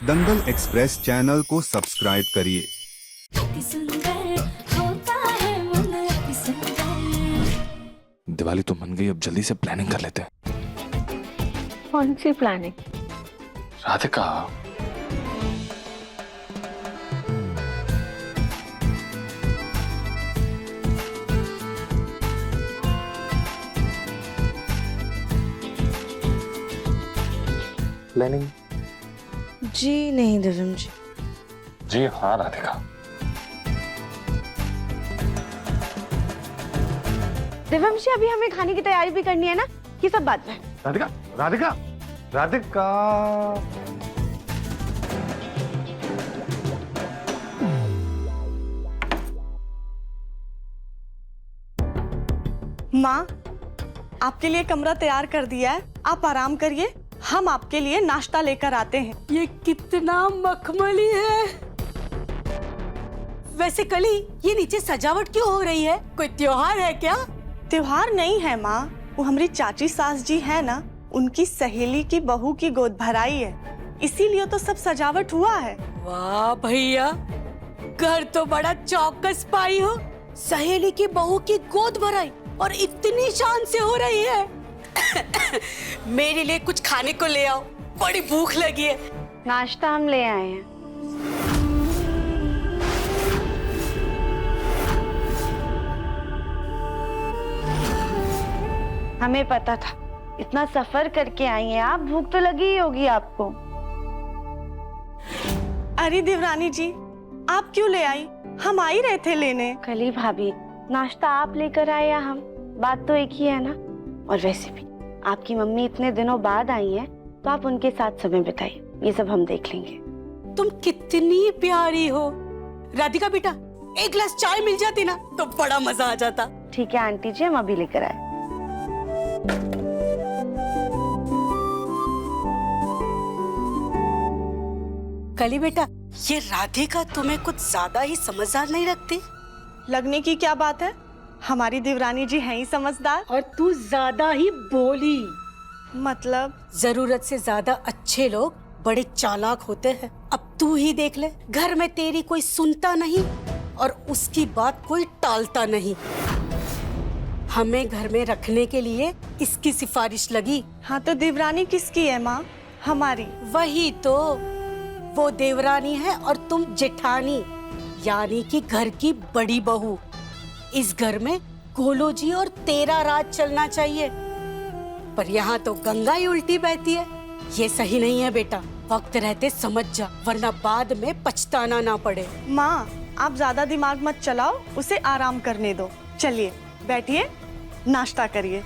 दंगल express channel को subscribe करिए। दिवाली तो मन गई, अब जल्दी से प्लानिंग कर लेते हैं। कौन सी प्लानिंग? राधिका, प्लानिंग? जी नहीं दिव्यम जी। जी हाँ राधिका। दिव्यम जी अभी हमें खाने की तैयारी भी करनी है ना, ये सब बात में। राधिका, राधिका, राधिका। माँ, आपके लिए कमरा तैयार कर दिया है, आप आराम करिए, हम आपके लिए नाश्ता लेकर आते हैं। ये कितना मखमली है। वैसे कली, ये नीचे सजावट क्यों हो रही है? कोई त्योहार है क्या? त्योहार नहीं है माँ, वो हमारी चाची सास जी है ना, उनकी सहेली की बहू की गोद भराई है, इसीलिए तो सब सजावट हुआ है। वाह भैया, घर तो बड़ा चौकस पाई हो। सहेली की बहू की गोद भराई और इतनी शान से हो रही है। मेरे लिए कुछ खाने को ले आओ, बड़ी भूख लगी है। नाश्ता हम ले आए हैं। हमें पता था, इतना सफर करके आई हैं आप, भूख तो लगी ही होगी आपको। अरे देवरानी जी, आप क्यों ले आई? हम आ ही रहे थे लेने। कली भाभी, नाश्ता आप लेकर आए या हम, बात तो एक ही है ना। और वैसे भी आपकी मम्मी इतने दिनों बाद आई हैं, तो आप उनके साथ समय बिताइए, ये सब हम देख लेंगे। तुम कितनी प्यारी हो। राधिका बेटा, एक गिलास चाय मिल जाती ना तो बड़ा मजा आ जाता। ठीक है आंटी जी, हम अभी लेकर आए। कली बेटा, ये राधिका तुम्हें कुछ ज्यादा ही समझदार नहीं लगती? लगने की क्या बात है, हमारी देवरानी जी हैं ही समझदार। और तू ज्यादा ही बोली। मतलब? जरूरत से ज्यादा अच्छे लोग बड़े चालाक होते हैं। अब तू ही देख ले, घर में तेरी कोई सुनता नहीं और उसकी बात कोई टालता नहीं। हमें घर में रखने के लिए इसकी सिफारिश लगी। हाँ तो देवरानी किसकी है माँ? हमारी। वही तो, वो देवरानी है और तुम जेठानी, यानी कि घर की बड़ी बहू। इस घर में गोलू जी और तेरा राज चलना चाहिए, पर यहाँ तो गंगा ही उल्टी बहती है। ये सही नहीं है बेटा, वक्त रहते समझ जा, वरना बाद में पछताना ना पड़े। माँ, आप ज्यादा दिमाग मत चलाओ, उसे आराम करने दो। चलिए बैठिए, नाश्ता करिए।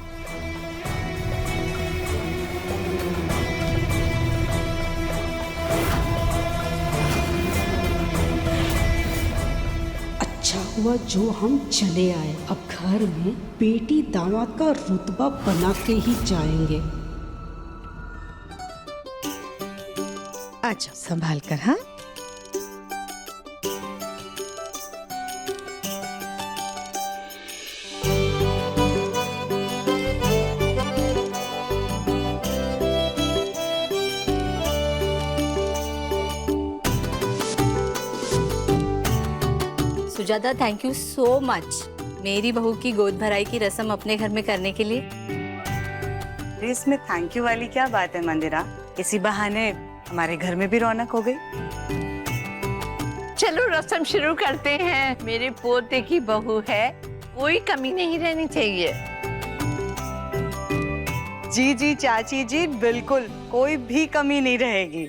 अच्छा हुआ जो हम चले आए, अब घर में बेटी दामाद का रुतबा बना के ही जाएंगे। अच्छा संभाल कर। हाँ Sujata, thank you so much मेरी बहू की गोद भराई की रस्म अपने घर में करने के लिए। इसमें थैंक यू वाली क्या बात है मंदिरा, इसी बहाने हमारे घर में भी रौनक हो गई। चलो रस्म शुरू करते हैं। मेरे पोते की बहू है, कोई कमी नहीं रहनी चाहिए। जी जी चाची जी, बिल्कुल कोई भी कमी नहीं रहेगी।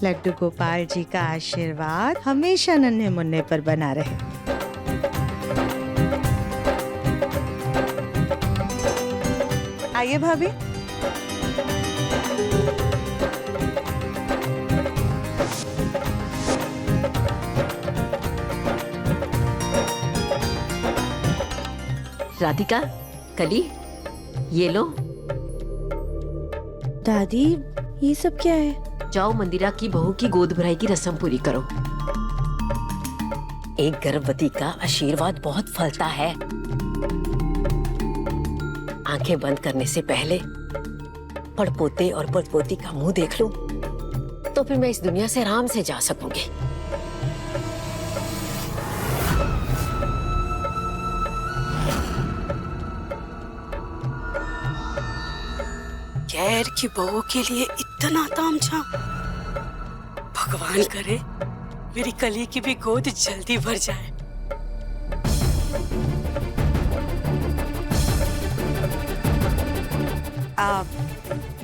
लड्डू गोपाल जी का आशीर्वाद हमेशा नन्हे मुन्ने पर बना रहे। आइए भाभी। राधिका, कली, ये लो। दादी, ये सब क्या है? जाओ मंदिरा की बहू की गोद भराई की रस्म पूरी करो। एक गर्भवती का आशीर्वाद बहुत फलता है। आंखें बंद करने से पहले पड़पोते और पड़पोती का मुंह देख लूं, तो फिर मैं इस दुनिया से आराम से जा सकूंगी। गैर की बहू के लिए इतना तामझाम। भगवान करे मेरी कली की भी गोद जल्दी भर जाए।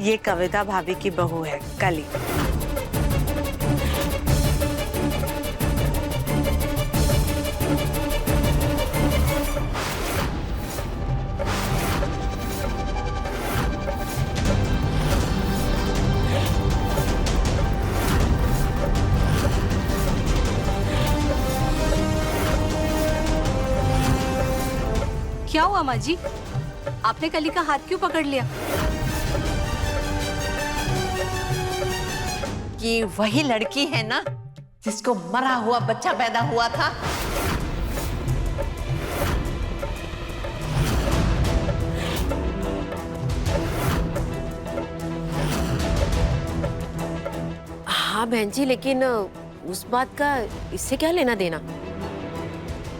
ये कविता भाभी की बहू है, कली। क्या हुआ माँ जी? आपने कली का हाथ क्यों पकड़ लिया? ये वही लड़की है ना जिसको मरा हुआ बच्चा पैदा हुआ था? हाँ बहन जी, लेकिन उस बात का इससे क्या लेना देना?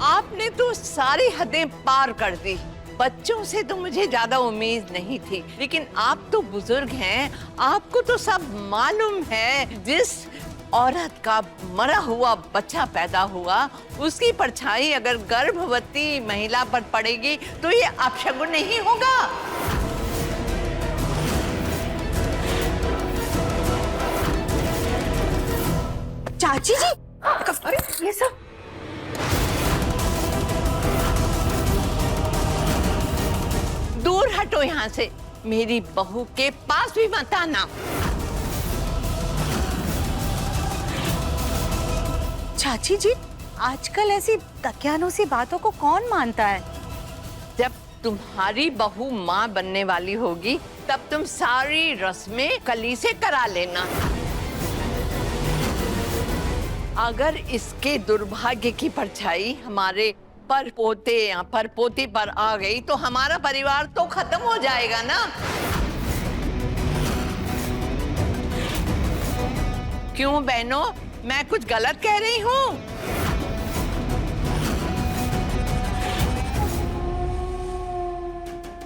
आपने तो सारी हदें पार कर दी। बच्चों से तो मुझे ज्यादा उम्मीद नहीं थी, लेकिन आप तो बुजुर्ग हैं, आपको तो सब मालूम है। जिस औरत का मरा हुआ बच्चा पैदा हुआ, उसकी परछाई अगर गर्भवती महिला पर पड़ेगी तो ये अपशगुन नहीं होगा। चाची जी, अरे ये सब दूर हटो यहाँ से, मेरी बहू के पास भी मत आना। चाची जी, आजकल ऐसी दकियानूसी बातों को कौन मानता है? जब तुम्हारी बहू माँ बनने वाली होगी, तब तुम सारी रस्में कली से करा लेना। अगर इसके दुर्भाग्य की परछाई हमारे परपोते या परपोती पर आ गई तो हमारा परिवार तो खत्म हो जाएगा ना। क्यों बहनों, मैं कुछ गलत कह रही हूँ?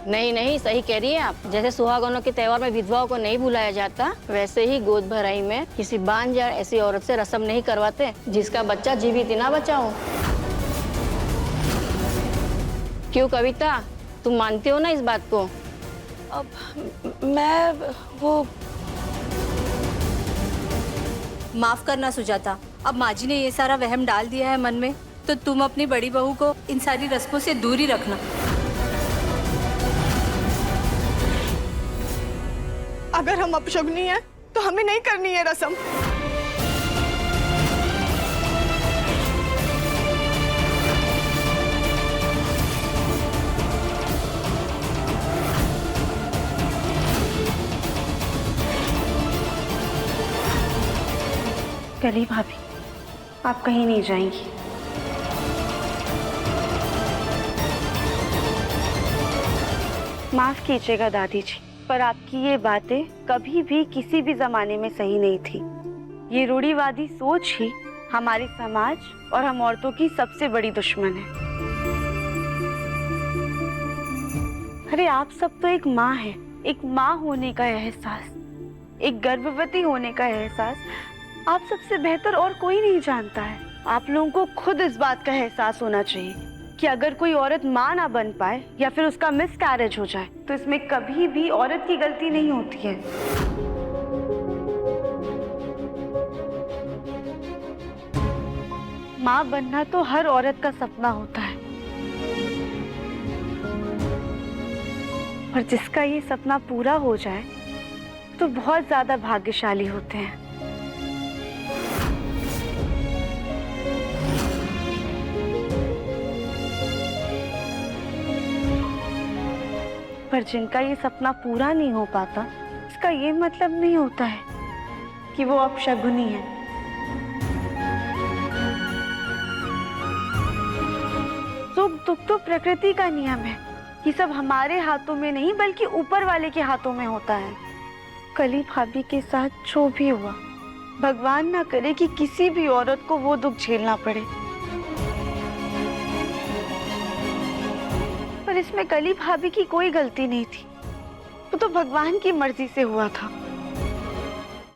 नहीं नहीं, सही कह रही है आप। जैसे सुहागनों के त्योहार में विधवाओं को नहीं बुलाया जाता, वैसे ही गोद भराई में किसी बांझ या ऐसी औरत से रस्म नहीं करवाते जिसका बच्चा जीवित ही ना बचा हो। क्यों कविता, तुम मानती हो ना इस बात को? अब मैं वो माफ करना सुजाता, अब माँ जी ने ये सारा वहम डाल दिया है मन में, तो तुम अपनी बड़ी बहू को इन सारी रस्मों से दूर ही रखना। अगर हम अपशगुनी हैं तो हमें नहीं करनी है रस्म। कली भाभी, आप कहीं नहीं जाएंगी। माफ कीजिएगा दादी जी, पर आपकी ये बातें कभी भी किसी भी जमाने में सही नहीं थी। ये रूढ़िवादी सोच ही हमारे समाज और हम औरतों की सबसे बड़ी दुश्मन है। अरे आप सब तो एक माँ है, एक माँ होने का एहसास, एक गर्भवती होने का एहसास आप सबसे बेहतर और कोई नहीं जानता है। आप लोगों को खुद इस बात का एहसास होना चाहिए कि अगर कोई औरत माँ ना बन पाए या फिर उसका मिसकैरेज हो जाए तो इसमें कभी भी औरत की गलती नहीं होती है। माँ बनना तो हर औरत का सपना होता है, और जिसका ये सपना पूरा हो जाए तो बहुत ज्यादा भाग्यशाली होते हैं। पर जिनका ये सपना पूरा नहीं हो पाता, इसका ये मतलब नहीं होता है कि वो अपशगुनी है। सुख दुख तो प्रकृति का नियम है, ये सब हमारे हाथों में नहीं बल्कि ऊपर वाले के हाथों में होता है। कली भाभी के साथ जो भी हुआ, भगवान ना करे कि किसी भी औरत को वो दुख झेलना पड़े। पर इसमें कली भाभी की कोई गलती नहीं थी, वो तो भगवान की मर्जी से हुआ था।